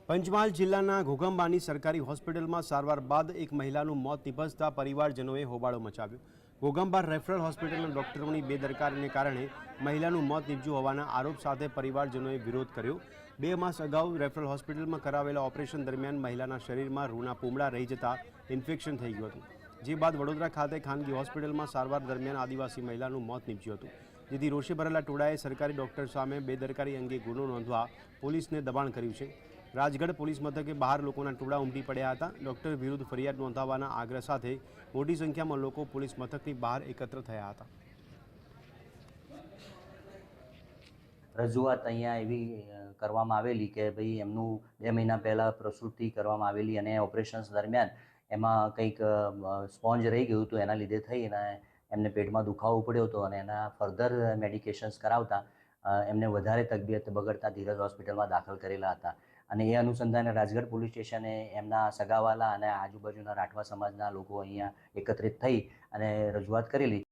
પંચમહાલ જિલ્લાના ઘોઘંબાની સરકારી હોસ્પિટલમાં સારવાર બાદ એક મહિલાનું મોત નિપજતા પરિવારજનોએ હોબાળો મચાવ્યો. ઘોઘંબા રેફરલ હોસ્પિટલના ડોક્ટરોની બેદરકારીને કારણે મહિલાનું મોત નીપજ્યું હોવાના આરોપ સાથે પરિવારજનોએ વિરોધ કર્યો. 2 માસ અગાઉ રેફરલ હોસ્પિટલમાં કરાવેલા ઓપરેશન દરમિયાન મહિલાના શરીરમાં રૂના પૂમડા રહી જતા ઇન્ફેક્શન થઈ ગયું હતું. જે બાદ વડોદરા ખાતે ખાનગી હોસ્પિટલમાં સારવાર દરમિયાન આદિવાસી મહિલાનું મોત નીપજ્યું હતું. જેથી રોષે ભરેલા ટોળાએ સરકારી ડોક્ટર સામે બેદરકારી અંગે ગુનો નોંધવા પોલીસને દબાણ કર્યું છે. રાજગઢ પોલીસ મથકે બહાર લોકોના ટોળા ઉમટી પડ્યા હતા. ડોક્ટર વિરુદ્ધ ફરિયાદ નોંધાવવાના આગ્રહ સાથે મોટી સંખ્યામાં લોકો પોલીસ મથકની બહાર એકત્ર થયા હતા. રજૂઆત અહીંયા એવી કરવામાં આવેલી કે ભાઈ એમનું 2 મહિના પહેલાં પ્રસૂતિ કરવામાં આવેલી અને ઓપરેશન્સ દરમિયાન એમાં કંઈક સ્પોન્જ રહી ગયું હતું, એના લીધે થઈ અને એમને પેટમાં દુખાવો પડ્યો હતો અને એના ફર્ધર મેડિકેશન્સ કરાવતા એમને વધારે તબિયત બગડતા ધીરજ હોસ્પિટલમાં દાખલ કરેલા હતા. અને એ અનુસંધાને રાજગઢ પોલીસ સ્ટેશને એમના સગાવાલા અને આજુબાજુના રાઠવા સમાજના લોકો અહીંયા એકત્રિત થઈ અને રજૂઆત કરેલી.